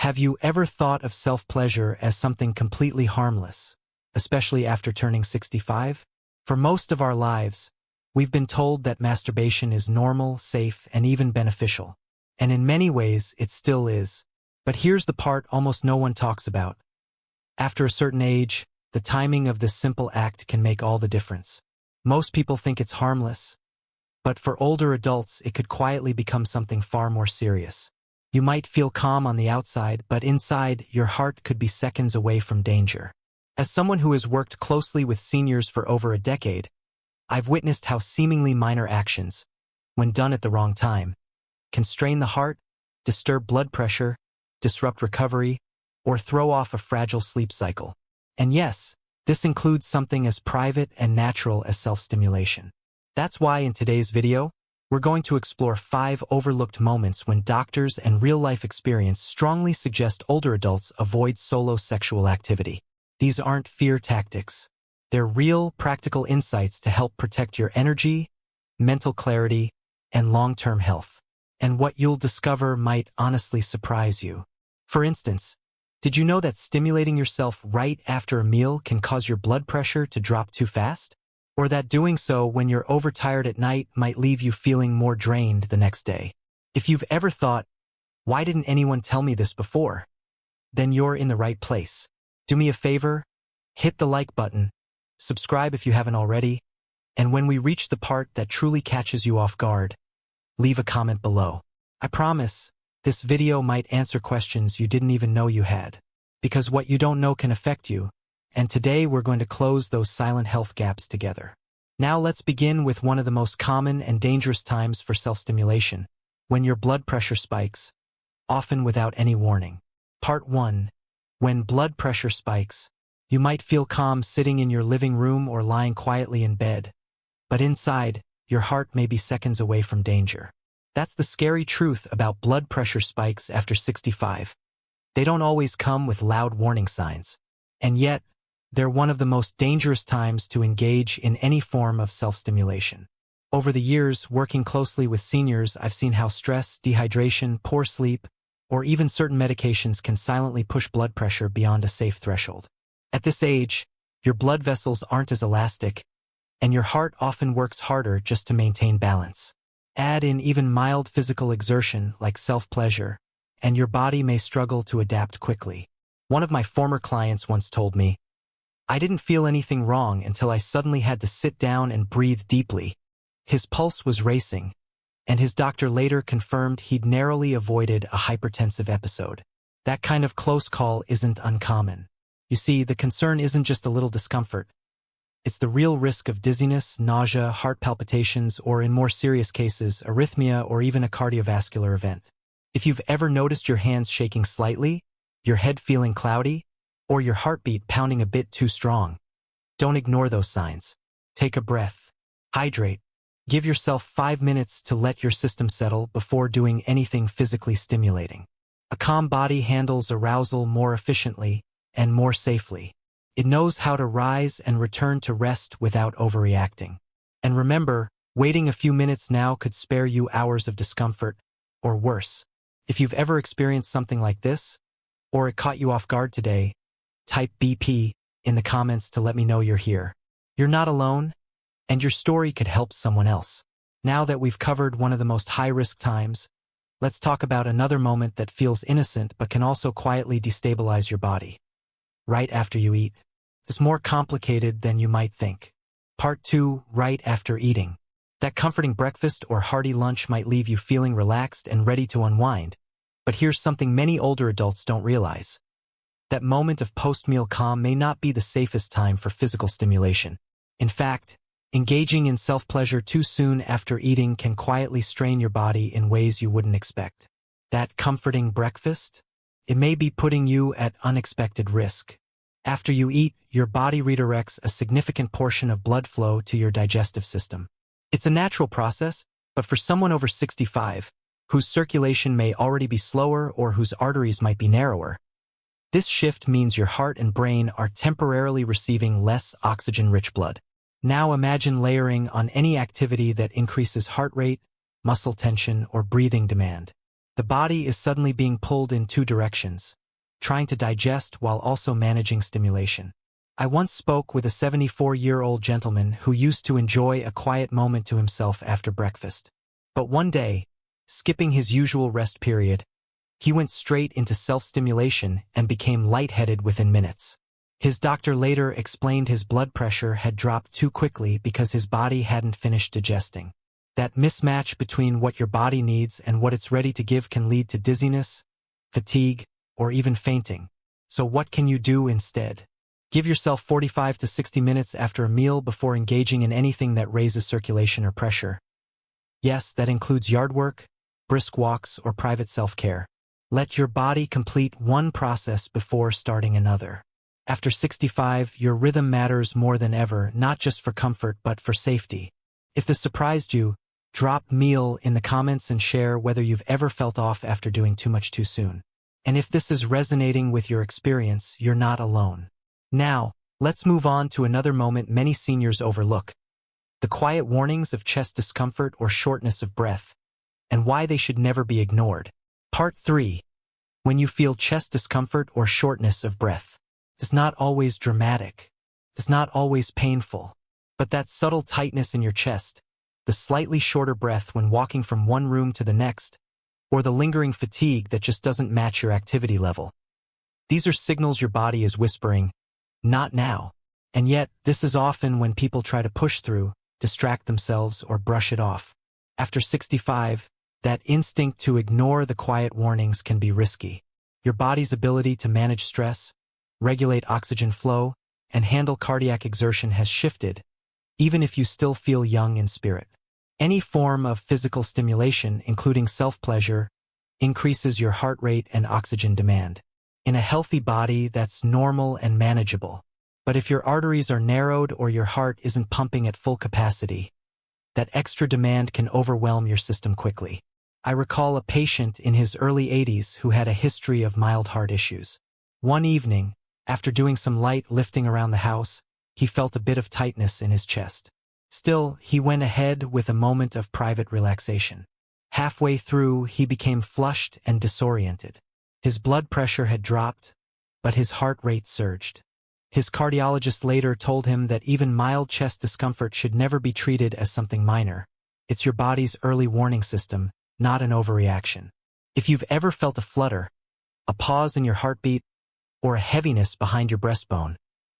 Have you ever thought of self-pleasure as something completely harmless, especially after turning 65? For most of our lives, we've been told that masturbation is normal, safe, and even beneficial. And in many ways, it still is. But here's the part almost no one talks about. After a certain age, the timing of this simple act can make all the difference. Most people think it's harmless, but for older adults, it could quietly become something far more serious. You might feel calm on the outside, but inside, your heart could be seconds away from danger. As someone who has worked closely with seniors for over a decade, I've witnessed how seemingly minor actions, when done at the wrong time, can strain the heart, disturb blood pressure, disrupt recovery, or throw off a fragile sleep cycle. And yes, this includes something as private and natural as self-stimulation. That's why in today's video, we're going to explore 5 overlooked moments when doctors and real-life experience strongly suggest older adults avoid solo sexual activity. These aren't fear tactics. They're real, practical insights to help protect your energy, mental clarity, and long-term health. And what you'll discover might honestly surprise you. For instance, did you know that stimulating yourself right after a meal can cause your blood pressure to drop too fast? Or that doing so when you're overtired at night might leave you feeling more drained the next day? If you've ever thought, why didn't anyone tell me this before? Then you're in the right place. Do me a favor, hit the like button, subscribe if you haven't already, and when we reach the part that truly catches you off guard, leave a comment below. I promise, this video might answer questions you didn't even know you had. Because what you don't know can affect you, and today we're going to close those silent health gaps together. Now let's begin with one of the most common and dangerous times for self-stimulation, when your blood pressure spikes, often without any warning. Part 1. When blood pressure spikes, you might feel calm sitting in your living room or lying quietly in bed, but inside, your heart may be seconds away from danger. That's the scary truth about blood pressure spikes after 65. They don't always come with loud warning signs, and yet, they're one of the most dangerous times to engage in any form of self-stimulation. Over the years, working closely with seniors, I've seen how stress, dehydration, poor sleep, or even certain medications can silently push blood pressure beyond a safe threshold. At this age, your blood vessels aren't as elastic, and your heart often works harder just to maintain balance. Add in even mild physical exertion like self-pleasure, and your body may struggle to adapt quickly. One of my former clients once told me, "I didn't feel anything wrong until I suddenly had to sit down and breathe deeply." His pulse was racing, and his doctor later confirmed he'd narrowly avoided a hypertensive episode. That kind of close call isn't uncommon. You see, the concern isn't just a little discomfort. It's the real risk of dizziness, nausea, heart palpitations, or in more serious cases, arrhythmia or even a cardiovascular event. If you've ever noticed your hands shaking slightly, your head feeling cloudy, or your heartbeat pounding a bit too strong, don't ignore those signs. Take a breath. Hydrate. Give yourself 5 minutes to let your system settle before doing anything physically stimulating. A calm body handles arousal more efficiently and more safely. It knows how to rise and return to rest without overreacting. And remember, waiting a few minutes now could spare you hours of discomfort, or worse. If you've ever experienced something like this, or it caught you off guard today, type BP in the comments to let me know you're here. You're not alone, and your story could help someone else. Now that we've covered one of the most high-risk times, let's talk about another moment that feels innocent but can also quietly destabilize your body. Right after you eat. It's more complicated than you might think. Part 2, right after eating. That comforting breakfast or hearty lunch might leave you feeling relaxed and ready to unwind. But here's something many older adults don't realize. That moment of post-meal calm may not be the safest time for physical stimulation. In fact, engaging in self-pleasure too soon after eating can quietly strain your body in ways you wouldn't expect. That comforting breakfast? It may be putting you at unexpected risk. After you eat, your body redirects a significant portion of blood flow to your digestive system. It's a natural process, but for someone over 65, whose circulation may already be slower or whose arteries might be narrower, this shift means your heart and brain are temporarily receiving less oxygen-rich blood. Now imagine layering on any activity that increases heart rate, muscle tension, or breathing demand. The body is suddenly being pulled in two directions, trying to digest while also managing stimulation. I once spoke with a 74-year-old gentleman who used to enjoy a quiet moment to himself after breakfast. But one day, skipping his usual rest period, he went straight into self-stimulation and became lightheaded within minutes. His doctor later explained his blood pressure had dropped too quickly because his body hadn't finished digesting. That mismatch between what your body needs and what it's ready to give can lead to dizziness, fatigue, or even fainting. So what can you do instead? Give yourself 45 to 60 minutes after a meal before engaging in anything that raises circulation or pressure. Yes, that includes yard work, brisk walks, or private self-care. Let your body complete one process before starting another. After 65, your rhythm matters more than ever, not just for comfort but for safety. If this surprised you, drop meal in the comments and share whether you've ever felt off after doing too much too soon. And if this is resonating with your experience, you're not alone. Now, let's move on to another moment many seniors overlook: the quiet warnings of chest discomfort or shortness of breath, and why they should never be ignored. Part 3. When you feel chest discomfort or shortness of breath. It's not always dramatic. It's not always painful. But that subtle tightness in your chest, the slightly shorter breath when walking from one room to the next, or the lingering fatigue that just doesn't match your activity level. These are signals your body is whispering, "Not now." And yet, this is often when people try to push through, distract themselves, or brush it off. After 65, that instinct to ignore the quiet warnings can be risky. Your body's ability to manage stress, regulate oxygen flow, and handle cardiac exertion has shifted, even if you still feel young in spirit. Any form of physical stimulation, including self-pleasure, increases your heart rate and oxygen demand. In a healthy body, that's normal and manageable. But if your arteries are narrowed or your heart isn't pumping at full capacity, that extra demand can overwhelm your system quickly. I recall a patient in his early 80s who had a history of mild heart issues. One evening, after doing some light lifting around the house, he felt a bit of tightness in his chest. Still, he went ahead with a moment of private relaxation. Halfway through, he became flushed and disoriented. His blood pressure had dropped, but his heart rate surged. His cardiologist later told him that even mild chest discomfort should never be treated as something minor. It's your body's early warning system, not an overreaction. If you've ever felt a flutter, a pause in your heartbeat, or a heaviness behind your breastbone,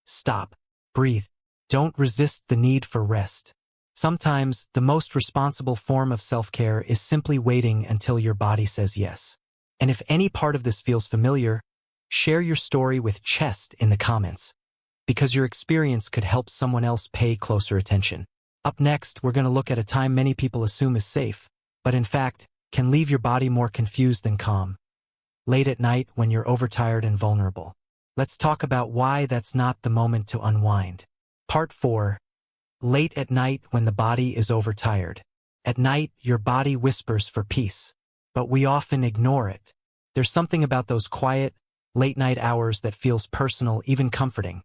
stop, breathe. Don't resist the need for rest. Sometimes, the most responsible form of self-care is simply waiting until your body says yes. And if any part of this feels familiar, share your story with chest in the comments, because your experience could help someone else pay closer attention. Up next, we're going to look at a time many people assume is safe, but in fact, can leave your body more confused than calm. Late at night when you're overtired and vulnerable. Let's talk about why that's not the moment to unwind. Part 4. Late at night when the body is overtired. At night, your body whispers for peace, but we often ignore it. There's something about those quiet, late-night hours that feels personal, even comforting,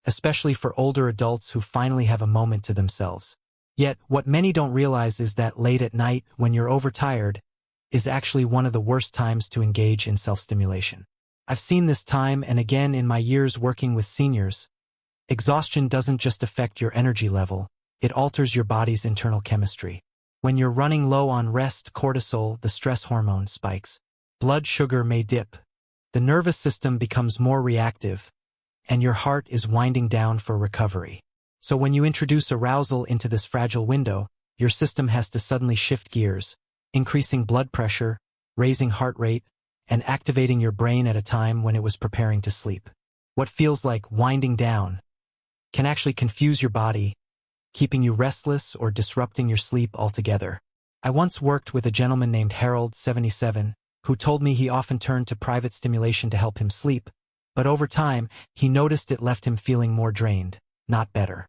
especially for older adults who finally have a moment to themselves. Yet, what many don't realize is that late at night, when you're overtired, is actually one of the worst times to engage in self-stimulation. I've seen this time and again in my years working with seniors. Exhaustion doesn't just affect your energy level, it alters your body's internal chemistry. When you're running low on rest, cortisol, the stress hormone, spikes. Blood sugar may dip. The nervous system becomes more reactive, and your heart is winding down for recovery. So when you introduce arousal into this fragile window, your system has to suddenly shift gears, increasing blood pressure, raising heart rate, and activating your brain at a time when it was preparing to sleep. What feels like winding down can actually confuse your body, keeping you restless or disrupting your sleep altogether. I once worked with a gentleman named Harold, 77, who told me he often turned to private stimulation to help him sleep, but over time, he noticed it left him feeling more drained, not better.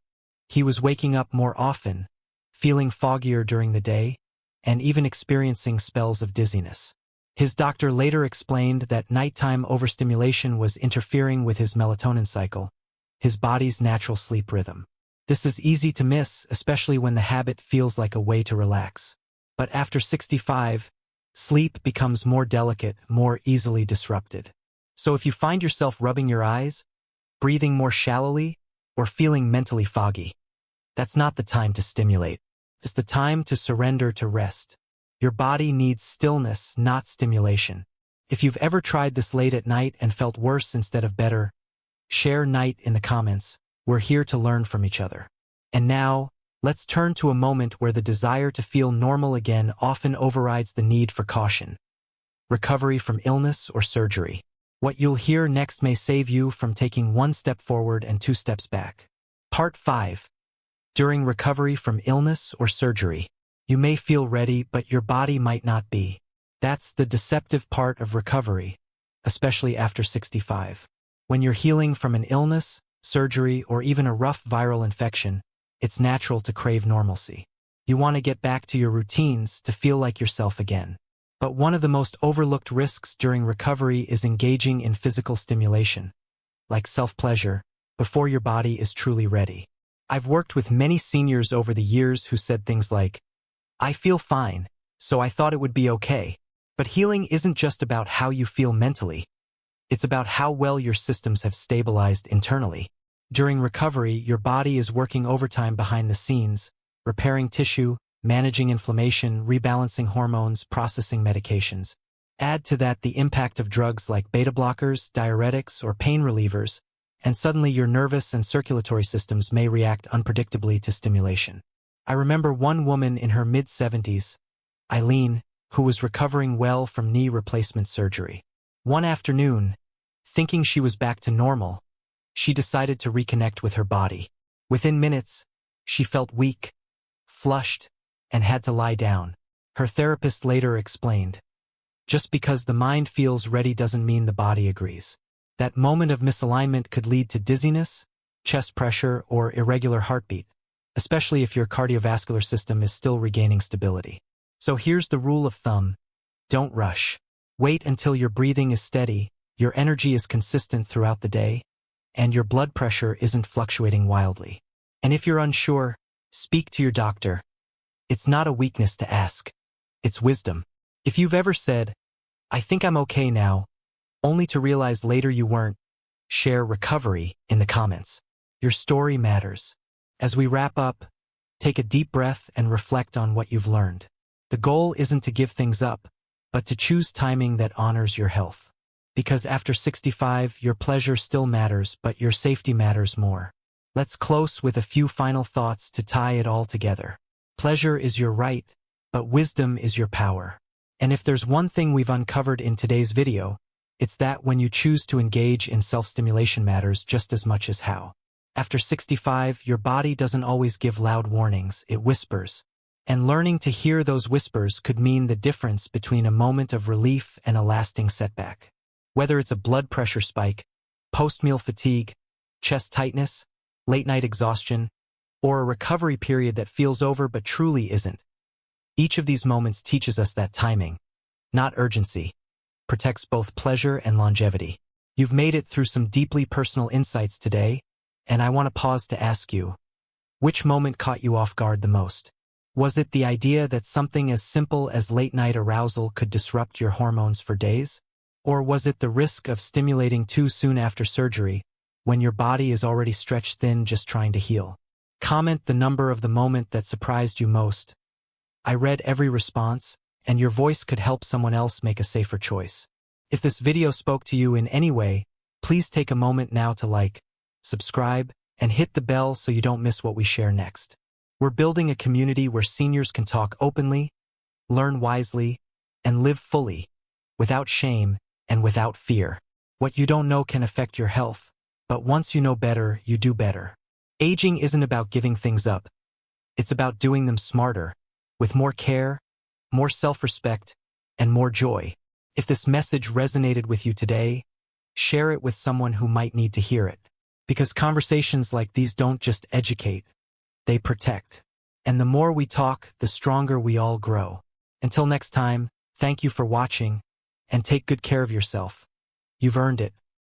He was waking up more often, feeling foggier during the day, and even experiencing spells of dizziness. His doctor later explained that nighttime overstimulation was interfering with his melatonin cycle, his body's natural sleep rhythm. This is easy to miss, especially when the habit feels like a way to relax. But after 65, Sleep becomes more delicate, more easily disrupted. So if you find yourself rubbing your eyes, breathing more shallowly, or feeling mentally foggy, that's not the time to stimulate. It's the time to surrender to rest. Your body needs stillness, not stimulation. If you've ever tried this late at night and felt worse instead of better, share night in the comments. We're here to learn from each other. And now, let's turn to a moment where the desire to feel normal again often overrides the need for caution. Recovery from illness or surgery. What you'll hear next may save you from taking one step forward and two steps back. Part 5. During recovery from illness or surgery, you may feel ready, but your body might not be. That's the deceptive part of recovery, especially after 65. When you're healing from an illness, surgery, or even a rough viral infection, it's natural to crave normalcy. You want to get back to your routines to feel like yourself again. But one of the most overlooked risks during recovery is engaging in physical stimulation, like self-pleasure, before your body is truly ready. I've worked with many seniors over the years who said things like, "I feel fine, so I thought it would be okay." But healing isn't just about how you feel mentally. It's about how well your systems have stabilized internally. During recovery, your body is working overtime behind the scenes, repairing tissue, managing inflammation, rebalancing hormones, processing medications. Add to that the impact of drugs like beta blockers, diuretics, or pain relievers, and suddenly your nervous and circulatory systems may react unpredictably to stimulation. I remember one woman in her mid-70s, Eileen, who was recovering well from knee replacement surgery. One afternoon, thinking she was back to normal, she decided to reconnect with her body. Within minutes, she felt weak, flushed, and had to lie down. Her therapist later explained, "Just because the mind feels ready doesn't mean the body agrees." That moment of misalignment could lead to dizziness, chest pressure, or irregular heartbeat, especially if your cardiovascular system is still regaining stability. So here's the rule of thumb: don't rush. Wait until your breathing is steady, your energy is consistent throughout the day, and your blood pressure isn't fluctuating wildly. And if you're unsure, speak to your doctor. It's not a weakness to ask. It's wisdom. If you've ever said, "I think I'm okay now," only to realize later you weren't, share recovery in the comments. Your story matters. As we wrap up, take a deep breath and reflect on what you've learned. The goal isn't to give things up, but to choose timing that honors your health. Because after 65, your pleasure still matters, but your safety matters more. Let's close with a few final thoughts to tie it all together. Pleasure is your right, but wisdom is your power. And if there's one thing we've uncovered in today's video, it's that when you choose to engage in self-stimulation matters just as much as how. After 65, your body doesn't always give loud warnings, it whispers. And learning to hear those whispers could mean the difference between a moment of relief and a lasting setback. Whether it's a blood pressure spike, post-meal fatigue, chest tightness, late-night exhaustion, or a recovery period that feels over but truly isn't. Each of these moments teaches us that timing, not urgency, protects both pleasure and longevity. You've made it through some deeply personal insights today, and I want to pause to ask you, which moment caught you off guard the most? Was it the idea that something as simple as late-night arousal could disrupt your hormones for days? Or was it the risk of stimulating too soon after surgery, when your body is already stretched thin just trying to heal? Comment the number of the moment that surprised you most. I read every response, and your voice could help someone else make a safer choice. If this video spoke to you in any way, please take a moment now to like, subscribe, and hit the bell so you don't miss what we share next. We're building a community where seniors can talk openly, learn wisely, and live fully, without shame and without fear. What you don't know can affect your health, but once you know better, you do better. Aging isn't about giving things up. It's about doing them smarter, with more care, more self-respect, and more joy. If this message resonated with you today, share it with someone who might need to hear it. Because conversations like these don't just educate, they protect. And the more we talk, the stronger we all grow. Until next time, thank you for watching, and take good care of yourself. You've earned it.